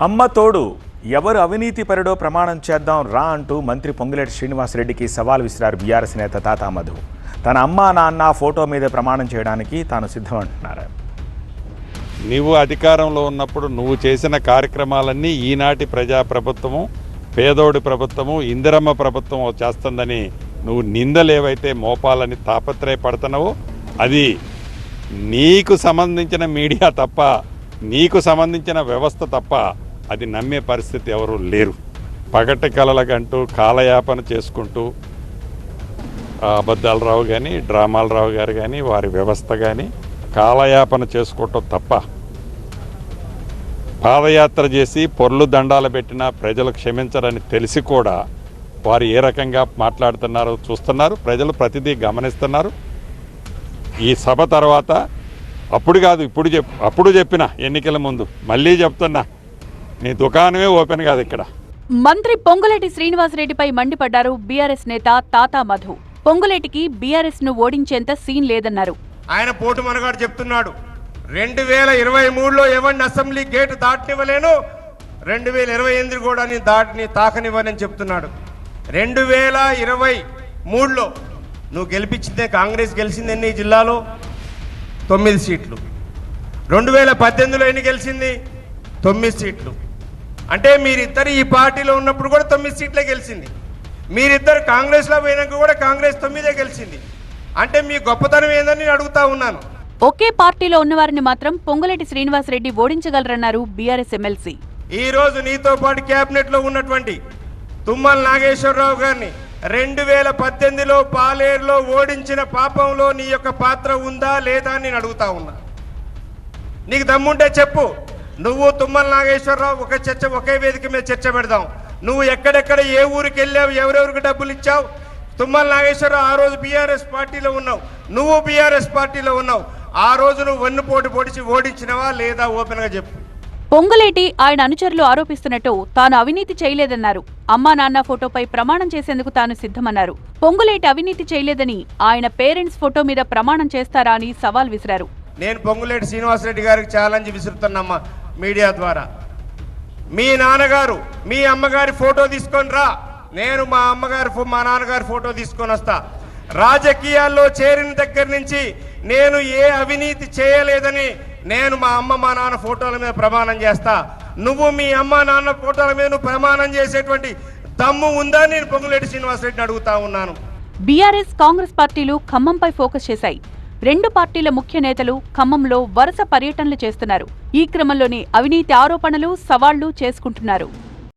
అమ్మ తోడు ఎవరు అవినీతి పరుడో ప్రమాణం చేద్దాం రా అంటూ మంత్రి పొంగులేటి శ్రీనివాసరెడ్డికి సవాల్ విసిరారు బీఆర్ఎస్ నేత తాతా మధు. తన అమ్మ నాన్న ఫోటో మీద ప్రమాణం చేయడానికి తాను సిద్ధమంటున్నారు. నీవు అధికారంలో ఉన్నప్పుడు నువ్వు చేసిన కార్యక్రమాలన్నీ ఈనాటి ప్రజాప్రభుత్వము, పేదోడి ప్రభుత్వము, ఇందిరమ్మ ప్రభుత్వం చేస్తుందని నువ్వు నిందలేవైతే మోపాలని తాపత్రయపడుతున్నావో అది నీకు సంబంధించిన మీడియా తప్ప, నీకు సంబంధించిన వ్యవస్థ తప్ప అది నమ్మే పరిస్థితి ఎవరూ లేరు. పగటి కలలకంటూ కాలయాపన చేసుకుంటూ అబద్ధాలరావు కానీ, డ్రామాలరావు గారు కానీ, వారి వ్యవస్థ కానీ కాలయాపన చేసుకోవటం తప్ప, పాదయాత్ర చేసి పొర్లు దండాలు పెట్టినా ప్రజలు క్షమించరని తెలిసి కూడా వారు ఏ రకంగా మాట్లాడుతున్నారో చూస్తున్నారు. ప్రజలు ప్రతిదీ గమనిస్తున్నారు. ఈ సభ తర్వాత అప్పుడు కాదు అప్పుడు చెప్పిన ఎన్నికల ముందు మళ్ళీ చెప్తున్నా, నీ దుకాణమే ఓపెన్ కాదు ఇక్కడ. మంత్రి పొంగులేటి శ్రీనివాసరెడ్డిపై మండిపడ్డారు బీఆర్ఎస్ నేత తాతా మధు. పొంగులేటికి బీఆర్ఎస్ ను ఓడించేంత సీన్ లేదన్నారు. ఆయన పోటు మనగాడు చెప్తున్నాడు, 2023లో ఎవరిని అసెంబ్లీ గేటు దాటనివ్వలేను, 2028 కూడా నీ తాకనివ్వనని చెప్తున్నాడు. 2023లో నువ్వు గెలిపించిందే, కాంగ్రెస్ గెలిచింది ఈ జిల్లాలో 9 సీట్లు. 2018లో ఎన్ని గెలిచింది? 9 సీట్లు. అంటే మీరిద్దరు ఈ పార్టీలో ఉన్నప్పుడు కూడా 9 సీట్లే గెలిచింది. మీరిద్దరు కాంగ్రెస్లో పోయినాక కూడా కాంగ్రెస్ 9 గెలిచింది. అంటే మీ గొప్పతనం ఏందని నేను అడుగుతా ఉన్నాను. ఒకే పార్టీలో ఉన్నవారిని మాత్రం పొంగులేటి శ్రీనివాసరెడ్డి ఓడించగలరన్నారు బీఆర్ఎస్ ఎమ్మెల్సీ. ఈ రోజు నీతో పాటు కేబినెట్ లో ఉన్నటువంటి తుమ్మల నాగేశ్వరరావు గారిని 2018లో పాలేరులో ఓడించిన పాపంలో నీ యొక్క పాత్ర ఉందా లేదా అని నేను అడుగుతా ఉన్నా. నీకు దమ్ముంటే చెప్పు. నువ్వు తుమ్మల నాగేశ్వరరావు ఒకే వేదిక మీద చర్చ పెడదాం. నువ్వు ఎక్కడెక్కడ ఏ ఊరికి వెళ్ళావు, ఎవరెవరికి డబ్బులు ఇచ్చావు? తుమ్మల నాగేశ్వరరావు ఆ రోజు బీఆర్ఎస్ పార్టీలో ఉన్నావు, నువ్వు బీఆర్ఎస్ పార్టీలో ఉన్నావు. ఆ రోజు నువ్వు వెన్నుపోటు పొడిచి ఓడించినవా లేదా? ఓపెన్ గా చెప్పు. పొంగులేటి ఆయన అనుచరులు ఆరోపిస్తున్నట్టు తాను అవినీతి చేయలేదన్నారు. అమ్మా నాన్న ఫోటోపై ప్రమాణం చేసేందుకు తాను సిద్ధమన్నారు. పొంగులేటి అవినీతి చేయలేదని ఆయన పేరెంట్స్ ఫోటో మీద ప్రమాణం చేస్తారా అని సవాల్ విసిరారు. నేను పొంగులేటి శ్రీనివాసరెడ్డి గారికి ఛాలెంజ్ విసురుతున్నమ్మా మీడియా ద్వారా. మీ నాన్నగారు మీ అమ్మగారి ఫోటో తీసుకొని రా, నేను మా నాన్నగారి ఫోటో తీసుకొని వస్తా. రాజకీయాల్లో చేరిన దగ్గర నుంచి నేను ఏ అవినీతి చేయలేదని నేను మా అమ్మ మా నాన్న ఫోటోల మీద ప్రమాణం చేస్తా. నువ్వు మీ అమ్మ నాన్న ఫోటోల మీద ప్రమాణం చేసేటువంటి దమ్ము ఉందా? నేను పొంగులేటి శ్రీనివాసరెడ్డిని అడుగుతా ఉన్నాను. బీఆర్ఎస్ కాంగ్రెస్ పార్టీలు ఖమ్మంపై ఫోకస్ చేశాయి. 2 పార్టీల ముఖ్య నేతలు ఖమ్మంలో వరుస పర్యటనలు చేస్తున్నారు. ఈ క్రమంలోనే అవినీతి ఆరోపణలు, సవాళ్లు చేసుకుంటున్నారు.